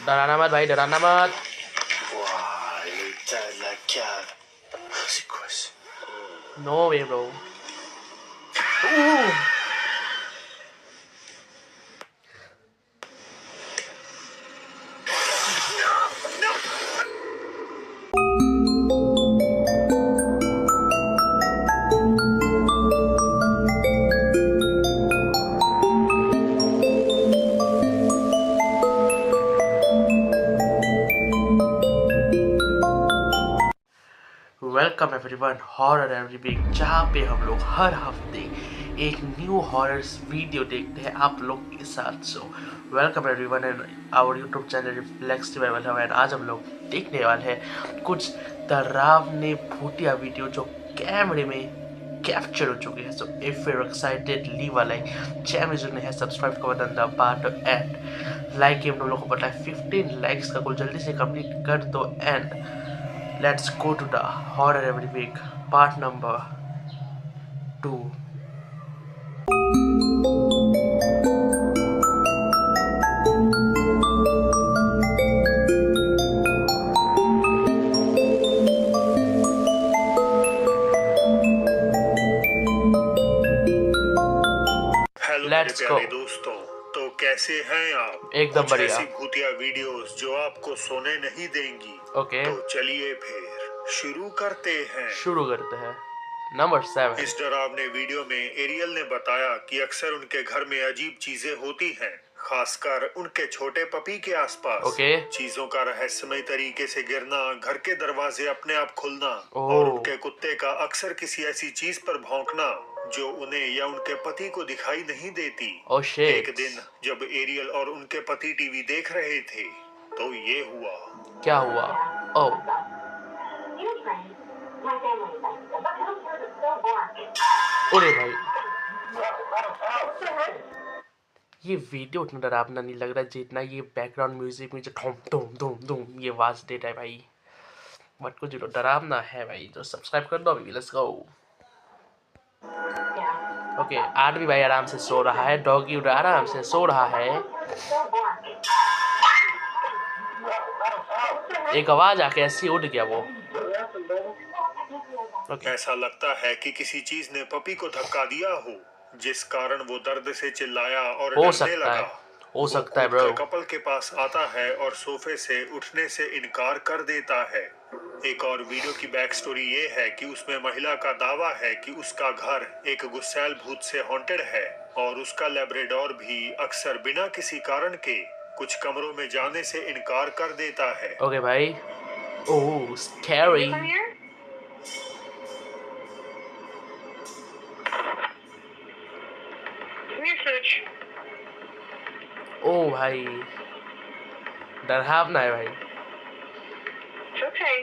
डराना मत भाई, डराना मत। No way bro. Welcome everyone, horror every week, जहाँ पे हम लोग हर हफ्ते एक न्यू हॉरर वीडियो देखते हैं आप लोग के साथ। So welcome everyone and our YouTube channel Reflex Revival है। आज हम लोग देखने वाले हैं कुछ डरावने भूतिया वीडियो जो कैमरे में कैप्चर हो चुके हैं। So if you excited leave a like, channel जो नहीं है सब्सक्राइब का बटन दबा दो एंड लाइक गेम हम लोग को पता है 15 लाइक्स का गोल जल्दी से कंप्लीट कर दो and let's go to the horror every week part number 2. Hello Let's मेरे go. प्यारे दोस्तों, तो कैसे हैं आप? एकदम कुछ बढ़िया। ऐसी भूतिया वीडियोस जो आपको सोने नहीं देंगी। ओके, तो चलिए फिर शुरू करते हैं। नंबर 7। इस डरावने वीडियो में एरियल ने बताया कि अक्सर उनके घर में अजीब चीजें होती हैं, खासकर उनके छोटे पपी के आसपास। ओके। चीजों का रहस्यमय तरीके से गिरना, घर के दरवाजे अपने आप खुलना ओह। और उनके कुत्ते का अक्सर किसी ऐसी चीज पर भौंकना जो उन्हें या उनके पति को दिखाई नहीं देती। Oh shit. एक दिन जब एरियल और उनके पति टीवी देख रहे थे तो ये हुआ। क्या हुआ? ओह अरे भाई, ये वीडियो उतना डरावना नहीं लग रहा जितना ये बैकग्राउंड म्यूजिक में जो धूम धूम धूम धूम ये आवाज देता है भाई। बट कुछ जो डरावना है भाई, तो सब्सक्राइब कर दो अभी। Let's go. ओके, आदमी भाई आराम से सो रहा है, डॉगी आराम से सो रहा है। एक आवाज आके ऐसी उड़ गया वो। ऐसा लगता है कि किसी चीज ने पपी को धक्का दिया हो, जिस कारण वो दर्द से चिल्लाया और डरने लगा। हो सकता है ब्रो। कपल के पास आता है और सोफे से उठने से इनकार कर देता है। एक और वीडियो की बैक स्टोरी ये है कि उसमें महिला का दावा है कि उसका घर एक गुस्सैल भूत से हॉन्टेड है और उसका लैब्राडोर भी अक्सर बिना किसी कारण के कुछ कमरों में जाने से इनकार कर देता है। ओके भाई। ओह स्कैरी। ओ भाई, डरावना है भाई। Okay.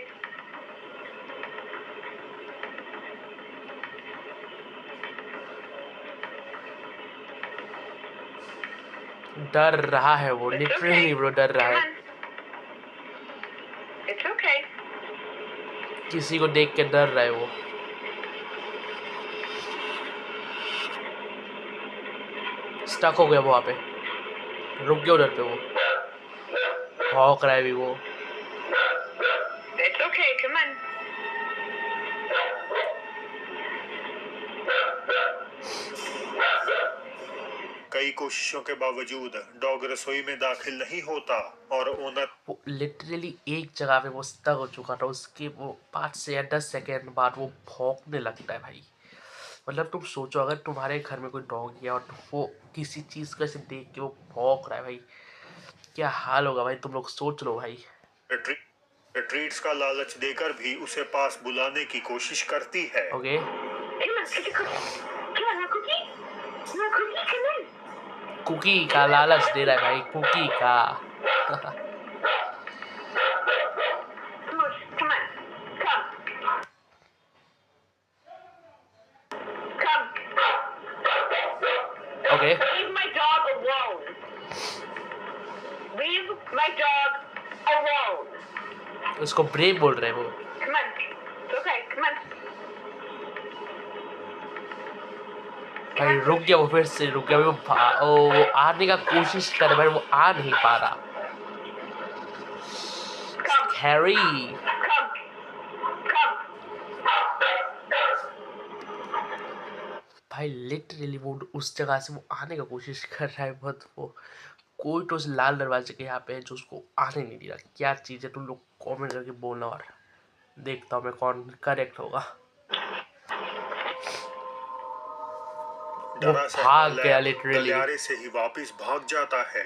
डर रहा है वो, लिटरली ब्रो डर रहा है। It's okay. किसी को देख के डर रहा है वो। स्टक हो गया वहाँ पे, रुक गया उधर पे वो, भौंक रहा है भी वो। It's okay. Come on. कई कोशिशों के बावजूद डॉग रसोई में दाखिल नहीं होता और ओनर वो लिटरली एक जगह पे वो स्टक हो चुका था, उसके वो 5 से या 10 सेकेंड बाद वो भौंकने लगता है भाई। मतलब तुम सोचो, अगर तुम्हारे घर में कोई डॉग है और वो किसी चीज़ को ऐसे देख के वो भौंक रहा है भाई, क्या हाल होगा भाई, तुम लोग सोच लो भाई। ट्रीट्स का लालच देकर भी उसे पास बुलाने की कोशिश करती है। ओके। कुकी का लालच दे रहा है भाई, कुकी का। Okay. Leave my dog alone. Leave my dog alone. उसको ब्रेव बोल रहे हैं वो। Come on. It's okay. Come on. भाई रुक गया वो, फिर से रुक गया वो आने का कोशिश कर रहा है, वो आ नहीं पा रहा। Scary. Come. Come. भाई लिटरली वो उस जगह से वो आने का कोशिश कर रहा है बहुत। वो कोई तो उस लाल दरवाजे के यहाँ पे है जो उसको आने नहीं दे रहा। क्या चीज़ है, तुम लोग कमेंट करके बोलना और देखता हूँ मैं कौन करेक्ट होगा। वो डरा भाग सहमा गया लैब लिटरली। गलियारे से ही वापस भाग जाता है।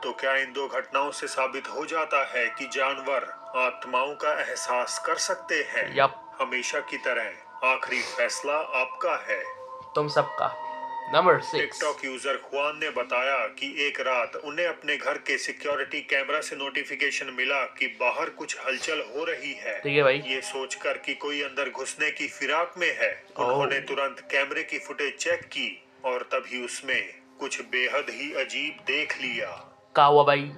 तो क्या इन दो घटनाओं से साबित हो जाता है कि जानवर आत्माओं का एहसास कर सकते हैं? यप। हमेशा की तरह आखिरी फैसला आपका है। तुम सबका। नंबर 6। टिकटॉक यूजर खुआन ने बताया कि एक रात उन्हें अपने घर के सिक्योरिटी कैमरा से नोटिफिकेशन मिला कि बाहर कुछ हलचल हो रही है। ठीक है भाई। ये सोचकर कि कोई अंदर घुसने की फिराक में है, उन्होंने तुरंत कैमरे की फुटेज चेक की और तभी उसमें कुछ बेहद ही अजीब देख लिया। क्या हुआ भाई?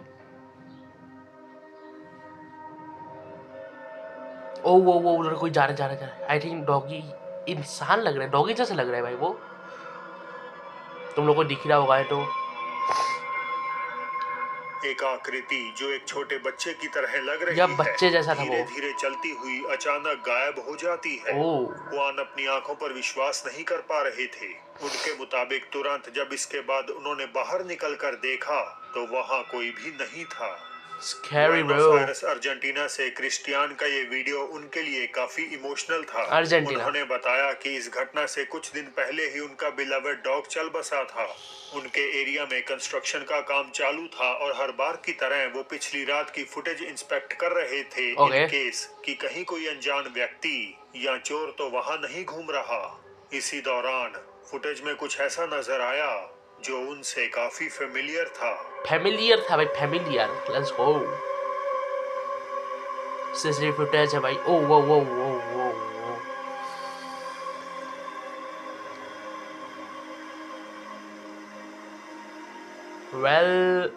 वो उधर कोई जा रहा है। आई थिंक डॉगी इंसान लग रहा है, डॉगी जैसा लग रहा है भाई वो। तुम लोग को दिख रहा होगा तो एक आकृति जो एक छोटे बच्चे की तरह लग रही या है, बच्चे जैसा था वो। धीरे धीरे चलती हुई अचानक गायब हो जाती है। खुआन अपनी आंखों पर विश्वास नहीं कर पा रहे थे। उनके मुताबिक तुरंत जब इसके बाद उन्होंने बाहर निकलकर देखा तो वहाँ कोई भी नहीं था। Scary bro. Buenos Aires Argentina से क्रिस्टियान का ये वीडियो उनके लिए काफी इमोशनल था। अर्जेंटीना। उन्होंने बताया कि इस घटना से कुछ दिन पहले ही उनका बिलवेड डॉग चल बसा था। उनके एरिया में कंस्ट्रक्शन का काम चालू था और हर बार की तरह वो पिछली रात की फुटेज इंस्पेक्ट कर रहे थे इन केस कि कहीं कोई अनजान व्यक्ति या चोर तो वहां नहीं घूम रहा। इसी दौरान फुटेज में कुछ ऐसा नजर आया जो उनसे काफी फेमिलियर था। फेमिलियर था भाई, familiar. Let's go. CCTV footage है भाई। ओ वो वेल।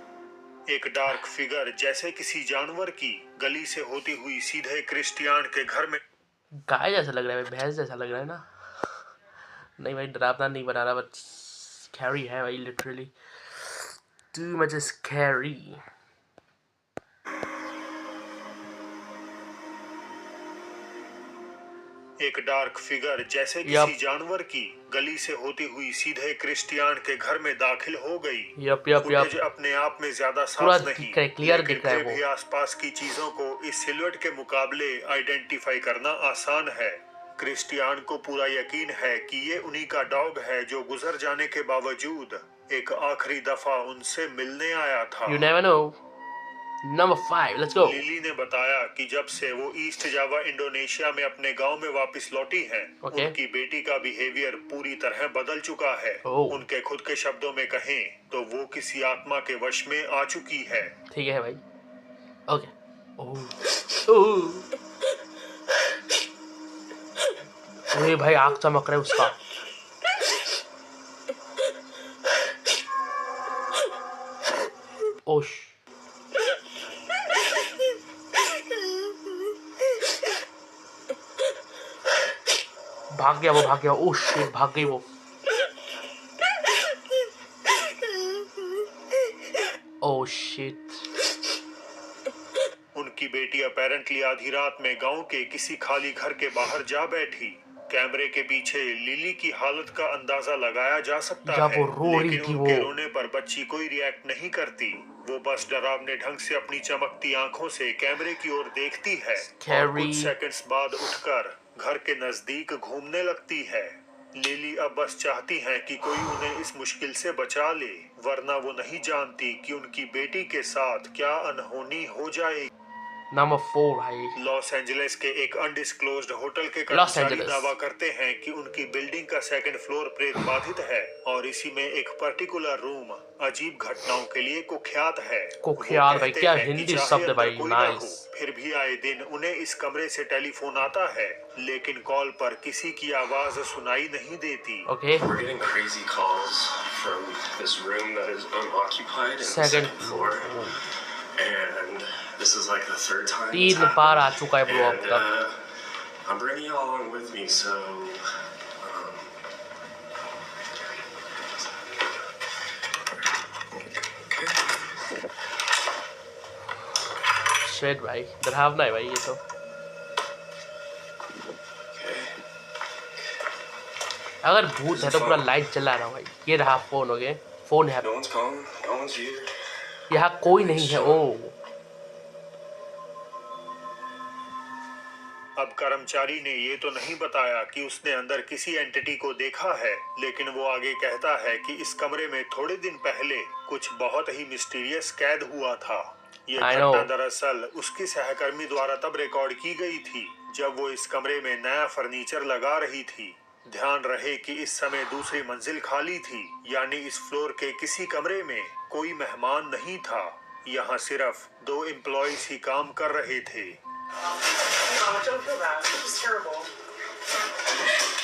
एक डार्क फिगर जैसे किसी जानवर की गली से होती हुई सीधे क्रिस्टियान के घर में। गाय जैसा लग रहा है भाई, भैंस जैसा लग रहा है ना। नहीं भाई, डरावना नहीं बना रहा, बट स्कैरी है भाई लिटरली। Too much scary. एक डार्क फिगर जैसे किसी जानवर की गली से होती हुई सीधे क्रिस्टियान के घर में दाखिल हो गई। फुटेज अपने आप में ज्यादा साफ नहीं, क्लियर दिख रहा है वो। भी आसपास की चीजों को इस सिलुएट के मुकाबले आइडेंटिफाई करना आसान है। क्रिस्टियान को पूरा यकीन है कि ये उन्हीं का डॉग है जो गुजर जाने के बावजूद एक आखिरी दफा उनसे मिलने आया था। You never know. Number 5, let's go. Lily ने बताया कि जब से वो ईस्ट जावा इंडोनेशिया में अपने गांव में वापस लौटी हैं, उनकी बेटी का बिहेवियर पूरी तरह बदल चुका है। उनके खुद के शब्दों में कहें तो वो किसी आत्मा के वश में आ चुकी है। ठीक है भाई। ओके। ओह भाई, आँख चमक रहा है उसका। ओश, भाग गया। ओह शिट, भाग गई वो। Oh shit. उनकी बेटी अपेरेंटली आधी रात में गांव के किसी खाली घर के बाहर जा बैठी। कैमरे के पीछे लिली की हालत का अंदाजा लगाया जा सकता है, लेकिन उनके रोने पर बच्ची कोई रिएक्ट नहीं करती। वो बस डरावने ढंग से अपनी चमकती आंखों से कैमरे की ओर देखती है और कुछ सेकंड्स बाद उठकर घर के नजदीक घूमने लगती है। लिली अब बस चाहती हैं कि कोई उन्हें इस मुश्किल से बचा ले, वरना वो नहीं जानती कि उनकी बेटी के साथ क्या अनहोनी हो जाएगी। नंबर 4 भाई। लॉस एंजलिस के एक अनडिस्क्लोज्ड होटल के कर्मचारी दावा करते हैं कि उनकी बिल्डिंग का सेकंड फ्लोर प्रेत बाधित है और इसी में एक पर्टिकुलर रूम अजीब घटनाओं के लिए कुख्यात है। कुख्यात भाई, क्या हिंदी शब्द भाई, नाइस। फिर भी आए दिन उन्हें इस कमरे से टेलीफोन आता है, लेकिन कॉल पर किसी की आवाज सुनाई नहीं देती। Okay. We're getting crazy calls from this room that is unoccupied in the second floor, and this is like the third time. 3 बार आ चुका है ब्रो अब तक। I'm bringing you all along with me, so शेट भाई, डरावना है भाई ये तो। अगर भूत है तो पूरा लाइट जला रहा भाई। ये रहा फोन, हो गए फोन है, No one's calling. No one's here. यहाँ कोई नहीं है। ओ अब कर्मचारी ने ये तो नहीं बताया कि उसने अंदर किसी एंटिटी को देखा है, लेकिन वो आगे कहता है कि इस कमरे में थोड़े दिन पहले कुछ बहुत ही मिस्टीरियस कैद हुआ था। ये I know. घटना दरअसल उसकी सहकर्मी द्वारा तब रिकॉर्ड की गई थी जब वो इस कमरे में नया फर्नीचर लगा रही थी। ध्यान रहे कि इस समय दूसरी मंजिल खाली थी, यानी इस फ्लोर के किसी कमरे में कोई मेहमान नहीं था। यहाँ सिर्फ 2 एम्प्लॉइज ही काम कर रहे थे। No, don't feel bad. It was terrible.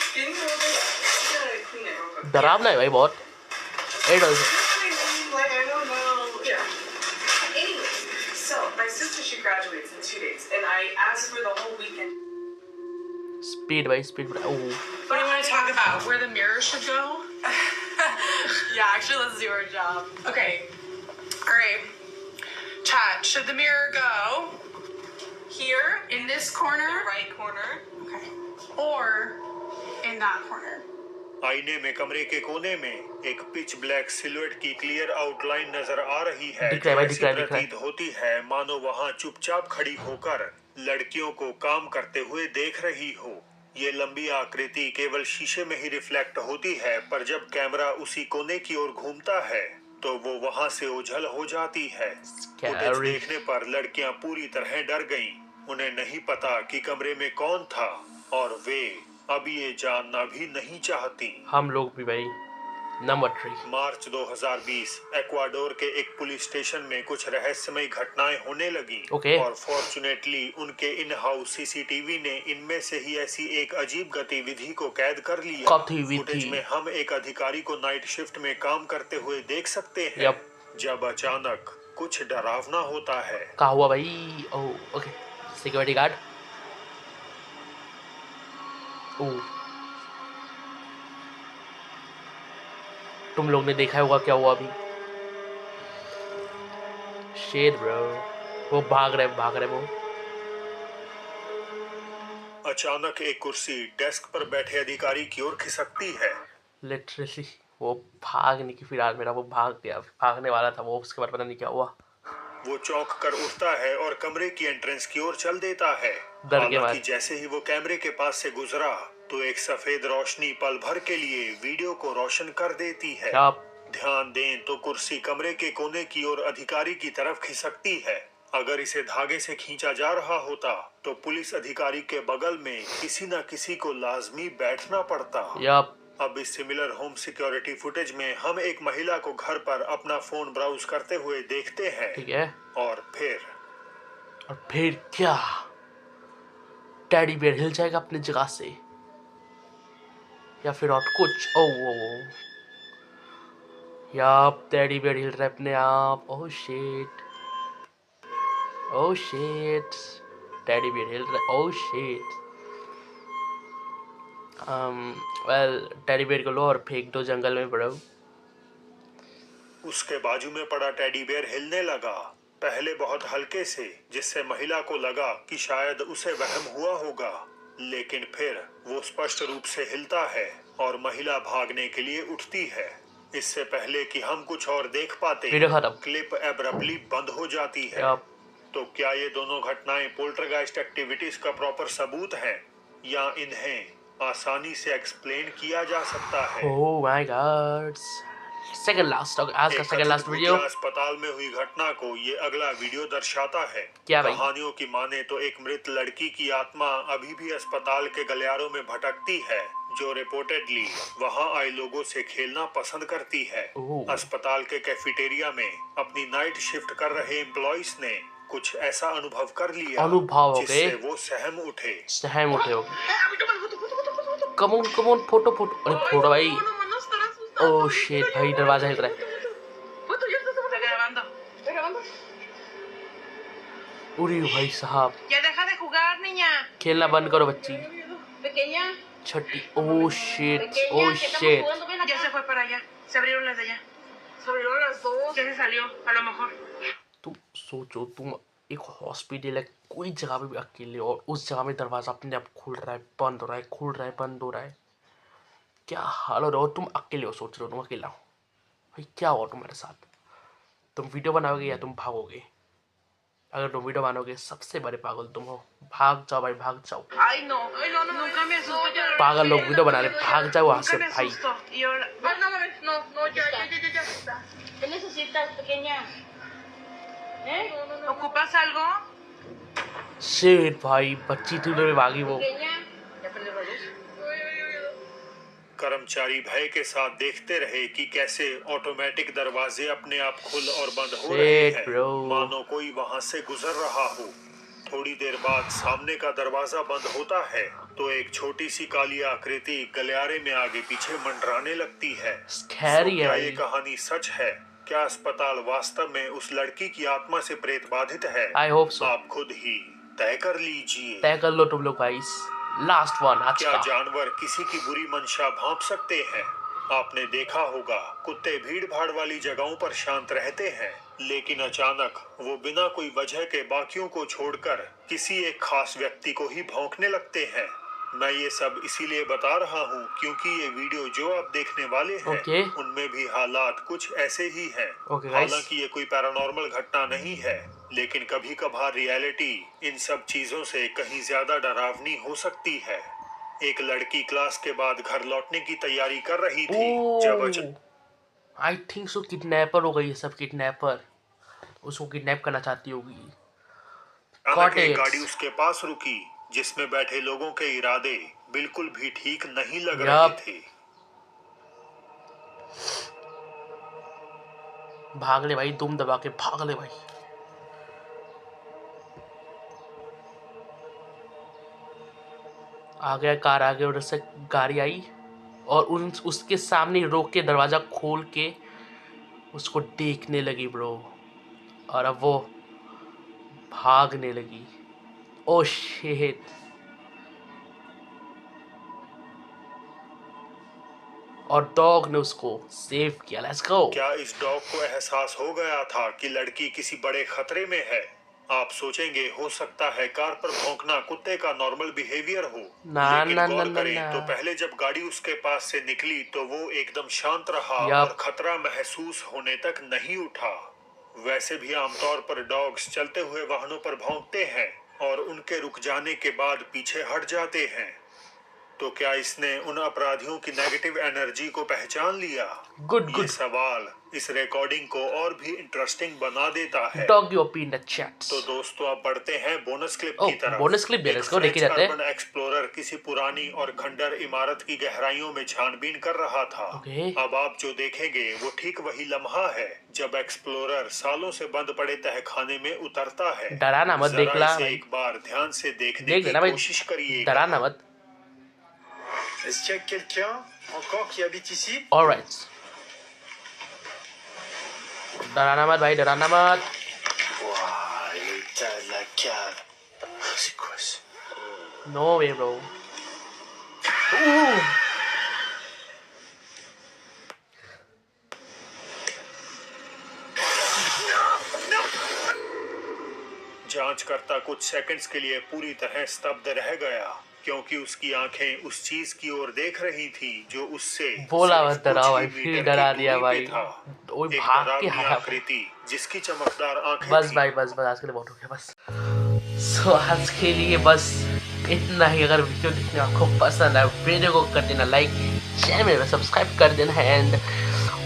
Can you hold it? I'm gonna clean it real quick. डरावना है भाई बहुत। It is. Like, I don't know. Yeah. Anyways, so my sister, she graduates in 2 days, and I asked for the whole weekend. Speed भाई, speed। Oh What do you want to talk about? Where the mirror should go? Yeah, actually, let's do our job. Okay. All right. Chat. Should the mirror go Here, in this corner? the right corner. Okay. Or in that corner? आईने में कमरे के कोने में एक pitch black silhouette की clear outline नजर आ रही है, दिख रहा है भाई, जो दिख रहा ऐसी है, दिख रहा है। प्रतीत होती है मानो वहां चुपचाप खड़ी होकर लड़कियों को काम करते हुए देख रही हो। ये लंबी आकृति केवल शीशे में ही रिफ्लेक्ट होती है, पर जब कैमरा उसी कोने की ओर घूमता है तो वो वहां से ओझल हो जाती है। Footage Scary. देखने पर लड़कियां पूरी तरह डर गईं। उन्हें नहीं पता कि कमरे में कौन था और वे अब ये जानना भी नहीं चाहती। हम लोग भी भाई। नंबर 3। मार्च 2020 एक्वाडोर के एक पुलिस स्टेशन में कुछ रहस्यमय घटनाएं होने लगी। Okay. और फॉर्चुनेटली उनके इन हाउस सीसीटीवी ने इनमें से ही ऐसी एक अजीब गतिविधि को कैद कर लिया। गतिविधि। फुटेज में हम एक अधिकारी को नाइट शिफ्ट में काम करते हुए देख सकते हैं। Yup. जब अचानक कुछ डरावना होता है। क्या हुआ भाई? Oh okay, security guard. Oh, तुम लोग ने देखा होगा क्या हुआ अभी। शेर ब्रो, वो भाग रहे वो। अचानक एक कुर्सी डेस्क पर बैठे अधिकारी की ओर खिसकती है। लिटरली वो भागने की फिराक में था, वो भाग गया, भागने वाला था वो, उसके बाद पता नहीं क्या हुआ। वो चौंक कर उठता है और कमरे की एंट्रेंस की ओर चल देता है। डर के हालांकि मारे। जैसे ही वो कैमरे के पास से गुजरा तो एक सफेद रोशनी पल भर के लिए वीडियो को रोशन कर देती है। क्या? ध्यान दें तो कुर्सी कमरे के कोने की ओर अधिकारी की तरफ खिसकती है। अगर इसे धागे से खींचा जा रहा होता तो पुलिस अधिकारी के बगल में किसी न किसी को लाजमी बैठना पड़ता। याप। अब इस सिमिलर होम सिक्योरिटी फुटेज में हम एक महिला को घर पर अपना फोन ब्राउज करते हुए देखते हैं। ठीक है। और फिर क्या? टेडी बेयर हिल जाएगा अपनी जगह से, या फिर और कुछ? ओह, याप, टेडी बेयर हिल रहा है अपने आप। Oh shit, oh shit, teddy bear हिल रहा है। Oh shit. Well, teddy bear को लो और फेंक दो जंगल में ब्रो। उसके बाजू में पड़ा टेडी बेयर हिलने लगा, पहले बहुत हल्के से, जिससे महिला को लगा कि शायद उसे वहम हुआ होगा, लेकिन फिर वो स्पष्ट रूप से हिलता है और महिला भागने के लिए उठती है। इससे पहले कि हम कुछ और देख पाते, वीडियो खत्म। क्लिप एब्रप्टली बंद हो जाती है। याप। तो क्या ये दोनों घटनाएं पोल्टरगाइस्ट एक्टिविटीज का प्रॉपर सबूत हैं, या इन्हें आसानी से एक्सप्लेन किया जा सकता है? Oh my God. Second last, आज का सेकंड लास्ट वीडियो। अस्पताल में हुई घटना को ये अगला वीडियो दर्शाता है। क्या भाई? कहानियों की माने तो एक मृत लड़की की आत्मा अभी भी अस्पताल के गलियारों में भटकती है, जो रिपोर्टेडली वहां आए लोगों से खेलना पसंद करती है। ओह। अस्पताल के कैफेटेरिया में अपनी नाइट शिफ्ट कर रहे एम्प्लॉइज ने कुछ ऐसा अनुभव कर लिया जिससे वो सहम उठे। Come on photo. अरे फोटो भाई। ओह शिट भाई, दरवाजा हिल रहा है। उरी भाई साहब, Ya deja de jugar, niña. खेलना बंद करो बच्ची। Pequeña. Chhathi. Oh shit, Pequeña, oh que estamos shit. jugando, ven acá. Ya se fue para allá. Se abrieron las de allá. Se abrieron las dos. Ya se salió, a lo mejor. तुम सोचो, तुम एक hospital है, कोई जगह पे भी अकेले, और उस जगह में दरवाज़ा अपने आप खुल रहा है, बंद हो रहा है, खुल रहा है, बंद हो रहा है। क्या हाल हो रहा हो? तुम अकेले हो, सोच रहे हो तुम अकेला हो भाई, क्या हुआ तुम्हारे साथ? तुम वीडियो बनाओगे या तुम भागोगे? अगर तुम वीडियो बनाओगे सबसे बड़े पागल तुम हो। भाग जाओ भाई, भाग जाओ। Ay, no. Ay, no, nunca me asusto. Ya. पागल लोग वीडियो बना रहे, भाग जाओ वहाँ से Nunca me भाई। asusto. Y ahora. Ay, no mames, no, no, ya. ¿Qué necesitas, pequeña? ¿Eh? ¿Ocupas algo? शेट भाई, बच्ची थी तो भागी वो। Pequeña. ¿Ya prendió la luz? कर्मचारी भय के साथ देखते रहे कि कैसे ऑटोमेटिक दरवाजे अपने आप खुल और बंद हो Shit, रहे हैं, bro. मानो कोई वहां से गुजर रहा हो। थोड़ी देर बाद सामने का दरवाजा बंद होता है तो एक छोटी सी काली आकृति गलियारे में आगे पीछे मंडराने लगती है। Scary है क्या भाई। ये कहानी सच है? क्या अस्पताल वास्तव में उस लड़की की आत्मा से प्रेत बाधित है? I hope so. आप खुद ही तय कर लीजिए। तय कर लो तुम लोग भाई। लास्ट वन आज क्या का। जानवर किसी की बुरी मंशा भांप सकते हैं? आपने देखा होगा कुत्ते भीड़ भाड़ वाली जगहों पर शांत रहते हैं, लेकिन अचानक वो बिना कोई वजह के बाकियों को छोड़कर किसी एक खास व्यक्ति को ही भौंकने लगते हैं। मैं ये सब इसीलिए बता रहा हूँ क्योंकि ये वीडियो जो आप देखने वाले हैं Okay. उनमें भी हालात कुछ ऐसे ही हैं। Okay, guys. हालांकि ये कोई पैरानॉर्मल घटना नहीं है, लेकिन कभी कभार रियलिटी इन सब चीजों से कहीं ज्यादा डरावनी हो सकती है। एक लड़की क्लास के बाद घर लौटने की तैयारी कर रही थी जब आई थिंक सो किडनैपर हो गई, ये सब किडनैपर उसको किडनैप करना चाहती होगी। अचानक Got एक it. गाड़ी उसके पास रुकी जिसमें बैठे लोगों के इरादे बिल्कुल भी ठीक नहीं लग Yup. रहे थे। भाग ले भाई, दुम दबा के भाग ले भाई। आ गया कार, आगे उधर से गाड़ी आई और उसके सामने रोक के दरवाजा खोल के उसको देखने लगी ब्रो, और अब वो भागने लगी। ओ शिट, और डॉग ने उसको सेव किया। Let's go. क्या इस डॉग को एहसास हो गया था कि लड़की किसी बड़े खतरे में है? आप सोचेंगे हो सकता है कार पर भौंकना कुत्ते का नॉर्मल बिहेवियर हो, ना, लेकिन ना, गौर ना, ना, करें ना। तो पहले जब गाड़ी उसके पास से निकली तो वो एकदम शांत रहा Yup. और खतरा महसूस होने तक नहीं उठा। वैसे भी आमतौर पर डॉग्स चलते हुए वाहनों पर भौंकते हैं और उनके रुक जाने के बाद पीछे हट जाते हैं। तो क्या इसने उन अपराधियों की नेगेटिव एनर्जी को पहचान लिया? Good, ये good. सवाल इस रिकॉर्डिंग को और भी इंटरेस्टिंग बना देता है। Dog you OP in the chats. तो दोस्तों आप बढ़ते हैं बोनस क्लिप ओह, की तरफ। बोनस क्लिप भी है, एक इसको देखे फ्रेंच जाते हैं। अर्बन एक्सप्लोरर किसी पुरानी और खंडर इमारत की गहराइयों में छानबीन कर रहा था। Okay. अब आप जो देखेंगे वो ठीक वही लम्हा है जब एक्सप्लोरर सालों से बंद पड़े तहखाने में उतरता है। डराना मत, जरा देखला इसे भाई। एक बार ध्यान से देखने देख की लेना भाई, कोशिश करिएगा। डराना मत। Est-ce qu'il y a quelqu'un encore qui habite ici? Alright, डराना मत भाई, डराना मत। Waouh, l'état de la cave. C'est quoi ça? No way bro. जांचकर्ता कुछ सेकंड्स के लिए पूरी तरह स्तब्ध रह गया क्योंकि उसकी आंखें उस चीज की ओर देख रही थी जो उससे बोला सिर्फ मत डराओ कुछ ही भाई, फिर मीटर डरा की दिया दूरी पे भाई। था। वो एक भाग के डरावनी आया। आकृति जिसकी चमकदार आंखें बस थी। भाई, बस बस, आज के लिए बहुत हो गया बस। सो आज के लिए बस इतना ही। अगर वीडियो देखने आपको पसंद आए वीडियो को कर देना लाइक, चैनल में सब्सक्राइब कर देना। एंड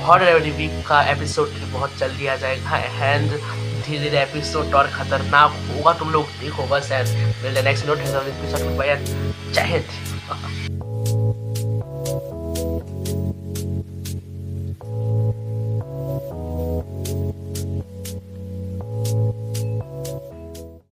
हॉरर वीक का एपिसोड बहुत जल्दी आ जाएगा एंड धीरे धीरे एपिसोड और खतरनाक होगा, तुम लोग देखो बस। एंड नेक्स्ट नोट है जय हिंद।